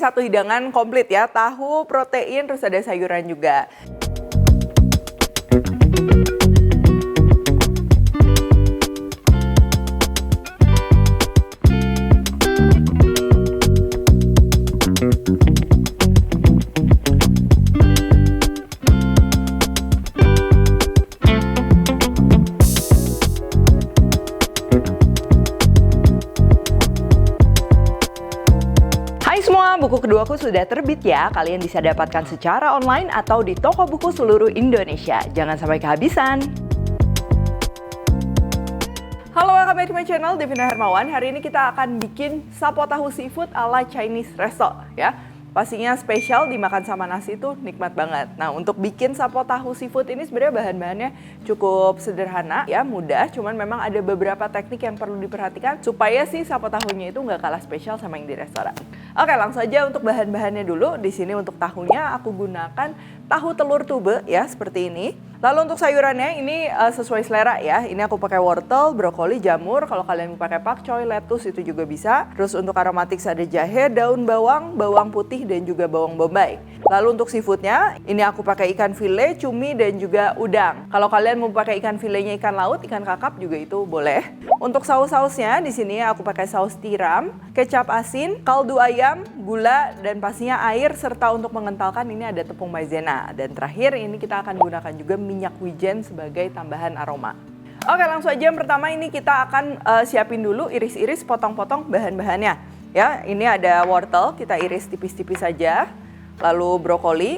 Satu hidangan komplit ya, tahu, protein, terus ada sayuran juga. Buku keduaku sudah terbit ya, kalian bisa dapatkan secara online atau di toko buku seluruh Indonesia. Jangan sampai kehabisan. Halo, welcome back to my channel, Devina Hermawan. Hari ini kita akan bikin sapo tahu seafood ala Chinese resto ya. Pastinya spesial, dimakan sama nasi itu nikmat banget. Nah, untuk bikin sapo tahu seafood ini sebenarnya bahan-bahannya cukup sederhana ya, mudah. Cuman memang ada beberapa teknik yang perlu diperhatikan supaya si sapo tahunya itu nggak kalah spesial sama yang di restoran. Oke, langsung aja untuk bahan-bahannya dulu. Di sini untuk tahunya aku gunakan tahu telur tube ya, seperti ini. Lalu untuk sayurannya ini sesuai selera ya. Ini aku pakai wortel, brokoli, jamur. Kalau kalian mau pakai pakcoy, lettuce itu juga bisa. Terus untuk aromatik ada jahe, daun bawang, bawang putih dan juga bawang bombay. Lalu untuk seafoodnya, ini aku pakai ikan file, cumi dan juga udang. Kalau kalian mau pakai ikan filenya ikan laut, ikan kakap juga itu boleh. Untuk saus-sausnya di sini aku pakai saus tiram, kecap asin, kaldu ayam, gula dan pastinya air serta untuk mengentalkan ini ada tepung maizena. Dan terakhir ini kita akan gunakan juga minyak wijen sebagai tambahan aroma. Oke, langsung aja yang pertama ini kita akan siapin dulu iris-iris potong-potong bahan-bahannya. Ya, ini ada wortel, kita iris tipis-tipis saja. Lalu brokoli.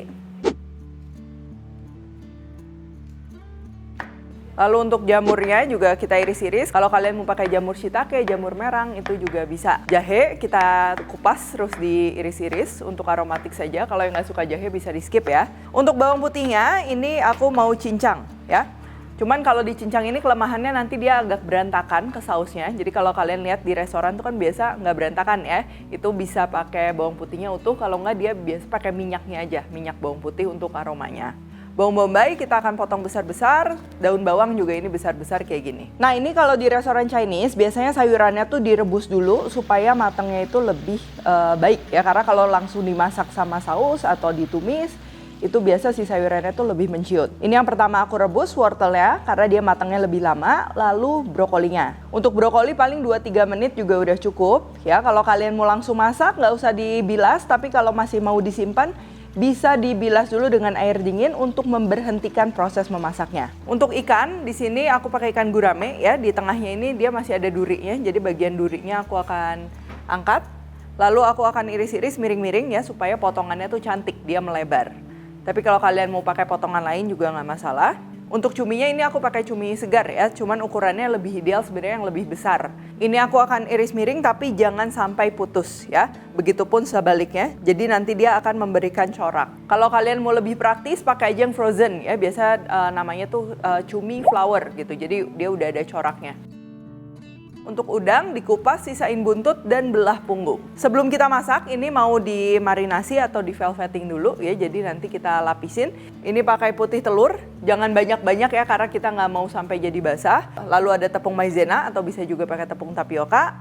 Lalu untuk jamurnya juga kita iris-iris. Kalau kalian mau pakai jamur shiitake, jamur merang itu juga bisa. Jahe kita kupas terus diiris-iris untuk aromatik saja. Kalau yang nggak suka jahe bisa di skip ya. Untuk bawang putihnya ini aku mau cincang ya. Cuman kalau dicincang ini kelemahannya nanti dia agak berantakan ke sausnya. Jadi kalau kalian lihat di restoran tuh kan biasa nggak berantakan ya. Itu bisa pakai bawang putihnya utuh, kalau nggak dia biasa pakai minyaknya aja. Minyak bawang putih untuk aromanya. Bawang bombay kita akan potong besar-besar, daun bawang juga ini besar-besar kayak gini. Nah ini kalau di restoran Chinese biasanya sayurannya tuh direbus dulu supaya matangnya itu lebih baik ya. Karena kalau langsung dimasak sama saus atau ditumis, itu biasa si sayurannya tuh lebih menciut. Ini yang pertama aku rebus wortelnya karena dia matangnya lebih lama, lalu brokolinya. Untuk brokoli paling 2-3 menit juga udah cukup ya. Kalau kalian mau langsung masak nggak usah dibilas, tapi kalau masih mau disimpan bisa dibilas dulu dengan air dingin untuk memberhentikan proses memasaknya. Untuk ikan di sini aku pakai ikan gurame ya, di tengahnya ini dia masih ada durinya, jadi bagian durinya aku akan angkat. Lalu aku akan iris-iris miring-miring ya supaya potongannya tuh cantik, dia melebar. Tapi kalau kalian mau pakai potongan lain juga nggak masalah. Untuk cuminya ini aku pakai cumi segar ya, cuman ukurannya lebih ideal sebenarnya yang lebih besar. Ini aku akan iris miring tapi jangan sampai putus ya. Begitupun sebaliknya, jadi nanti dia akan memberikan corak. Kalau kalian mau lebih praktis pakai aja yang frozen ya, biasa namanya tuh cumi flower gitu, jadi dia udah ada coraknya. Untuk udang dikupas, sisain buntut dan belah punggung. Sebelum kita masak, ini mau dimarinasi atau di velveting dulu ya. Jadi nanti kita lapisin. Ini pakai putih telur, jangan banyak-banyak ya karena kita nggak mau sampai jadi basah. Lalu ada tepung maizena atau bisa juga pakai tepung tapioka,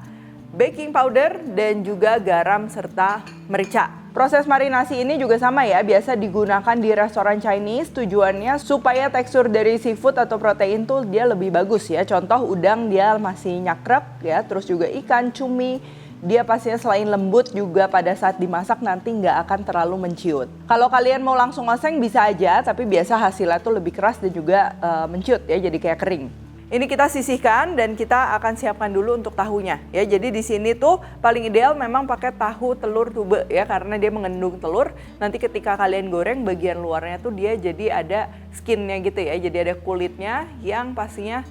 baking powder dan juga garam serta merica. Proses marinasi ini juga sama ya, biasa digunakan di restoran Chinese, tujuannya supaya tekstur dari seafood atau protein tuh dia lebih bagus ya. Contoh udang dia masih nyakrek ya, terus juga ikan, cumi, dia pastinya selain lembut juga pada saat dimasak nanti nggak akan terlalu menciut. Kalau kalian mau langsung oseng bisa aja, tapi biasa hasilnya tuh lebih keras dan juga menciut ya, jadi kayak kering. Ini kita sisihkan dan kita akan siapkan dulu untuk tahunya ya. Jadi di sini tuh paling ideal memang pakai tahu telur tube ya karena dia mengandung telur. Nanti ketika kalian goreng bagian luarnya tuh dia jadi ada skinnya gitu ya. Jadi ada kulitnya yang pastinya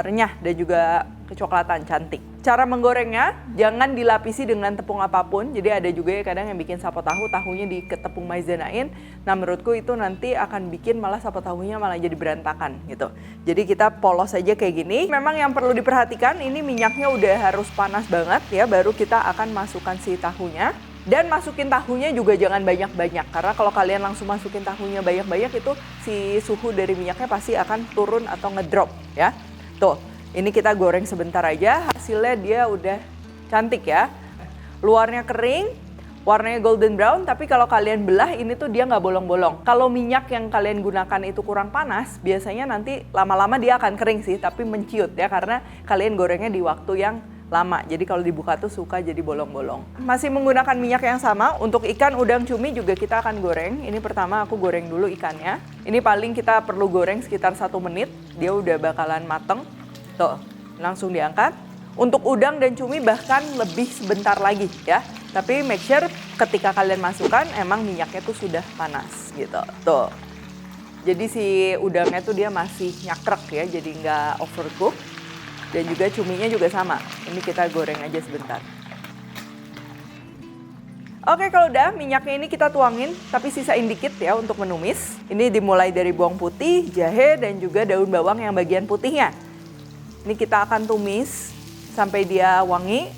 renyah dan juga kecoklatan cantik. Cara menggorengnya jangan dilapisi dengan tepung apapun. Jadi ada juga ya kadang yang bikin sapo tahu tahunya di tepung maizenain. Nah menurutku itu nanti akan bikin malah sapo tahunya malah jadi berantakan gitu. Jadi kita polos aja kayak gini. Memang yang perlu diperhatikan ini minyaknya udah harus panas banget ya, baru kita akan masukkan si tahunya. Dan masukin tahunya juga jangan banyak-banyak, karena kalau kalian langsung masukin tahunya banyak-banyak itu si suhu dari minyaknya pasti akan turun atau ngedrop ya. Tuh, ini kita goreng sebentar aja, hasilnya dia udah cantik ya. Luarnya kering, warnanya golden brown, tapi kalau kalian belah ini tuh dia nggak bolong-bolong. Kalau minyak yang kalian gunakan itu kurang panas, biasanya nanti lama-lama dia akan kering sih, tapi menciut ya, karena kalian gorengnya di waktu yang lama. Jadi kalau dibuka tuh suka jadi bolong-bolong. Masih menggunakan minyak yang sama, untuk ikan, udang, cumi juga kita akan goreng. Ini pertama aku goreng dulu ikannya. Ini paling kita perlu goreng sekitar 1 menit, dia udah bakalan mateng. Tuh, langsung diangkat. Untuk udang dan cumi bahkan lebih sebentar lagi ya. Tapi make sure ketika kalian masukkan emang minyaknya tuh sudah panas gitu. Tuh. Jadi si udangnya tuh dia masih nyakrek ya, jadi nggak overcook. Dan juga cuminya juga sama. Ini kita goreng aja sebentar. Oke, kalau udah minyaknya ini kita tuangin, tapi sisain dikit ya untuk menumis. Ini dimulai dari bawang putih, jahe, dan juga daun bawang yang bagian putihnya. Ini kita akan tumis sampai dia wangi.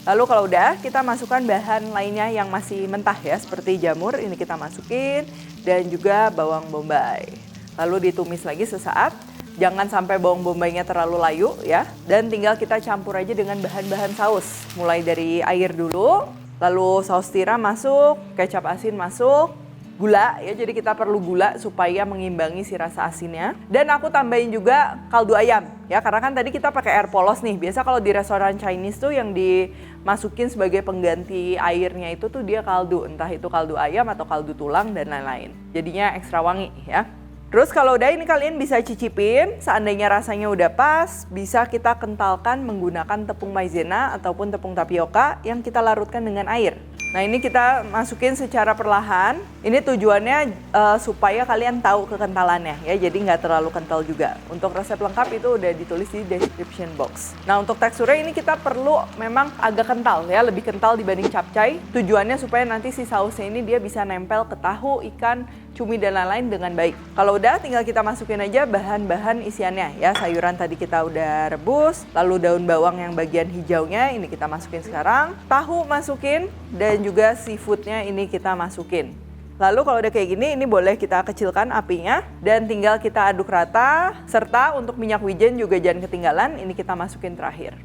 Lalu kalau udah, kita masukkan bahan lainnya yang masih mentah ya, seperti jamur, ini kita masukin, dan juga bawang bombay. Lalu ditumis lagi sesaat. Jangan sampai bawang bombaynya terlalu layu ya. Dan tinggal kita campur aja dengan bahan-bahan saus. Mulai dari air dulu, lalu saus tiram masuk, kecap asin masuk, gula ya. Jadi kita perlu gula supaya mengimbangi si rasa asinnya. Dan aku tambahin juga kaldu ayam ya. Karena kan tadi kita pakai air polos nih. Biasa kalau di restoran Chinese tuh yang dimasukin sebagai pengganti airnya itu tuh dia kaldu. Entah itu kaldu ayam atau kaldu tulang dan lain-lain. Jadinya ekstra wangi ya. Terus kalau udah ini kalian bisa cicipin, seandainya rasanya udah pas, bisa kita kentalkan menggunakan tepung maizena ataupun tepung tapioka yang kita larutkan dengan air. Nah ini kita masukin secara perlahan, ini tujuannya supaya kalian tahu kekentalannya ya, jadi nggak terlalu kental juga. Untuk resep lengkap itu udah ditulis di description box. Nah untuk teksturnya ini kita perlu memang agak kental ya, lebih kental dibanding capcay. Tujuannya supaya nanti si sausnya ini dia bisa nempel ke tahu, ikan, cumi dan lain-lain dengan baik. Kalau udah tinggal kita masukin aja bahan-bahan isiannya ya. Sayuran tadi kita udah rebus, lalu daun bawang yang bagian hijaunya ini kita masukin sekarang. Tahu masukin dan juga seafoodnya ini kita masukin. Lalu kalau udah kayak gini, ini boleh kita kecilkan apinya dan tinggal kita aduk rata. Serta untuk minyak wijen juga jangan ketinggalan, ini kita masukin terakhir.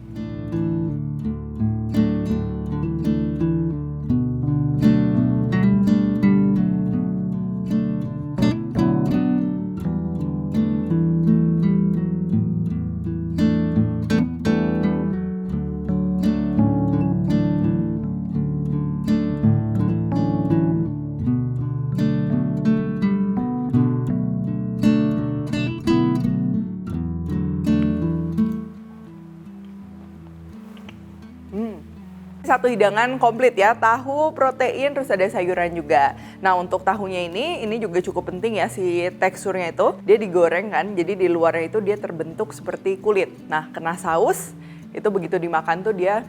Satu hidangan komplit ya, tahu, protein, terus ada sayuran juga. Nah untuk tahunya ini juga cukup penting ya, si teksturnya itu dia digoreng kan, jadi di luarnya itu dia terbentuk seperti kulit. Nah kena saus itu begitu dimakan tuh dia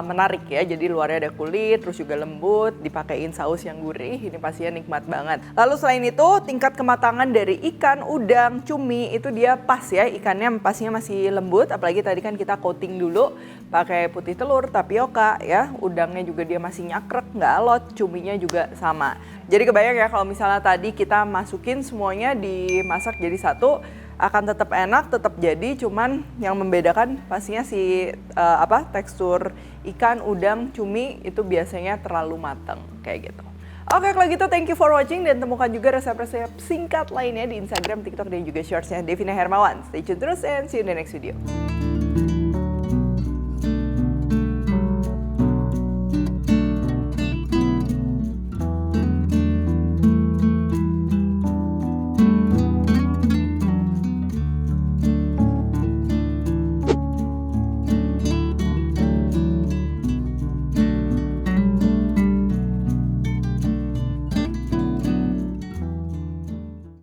menarik ya, jadi luarnya ada kulit, terus juga lembut, dipakein saus yang gurih, ini pastinya nikmat banget. Lalu selain itu tingkat kematangan dari ikan, udang, cumi itu dia pas ya, ikannya pastinya masih lembut, apalagi tadi kan kita coating dulu pakai putih telur, tapioka ya, udangnya juga dia masih nyakrek, nggak alot, cuminya juga sama. Jadi kebayang ya kalau misalnya tadi kita masukin semuanya dimasak jadi satu, akan tetap enak, tetap jadi, cuman yang membedakan pastinya si tekstur ikan, udang, cumi itu biasanya terlalu matang kayak gitu. Oke kalau gitu thank you for watching dan temukan juga resep-resep singkat lainnya di Instagram, TikTok dan juga Shortsnya Devina Hermawan. Stay tune terus and see you in the next video.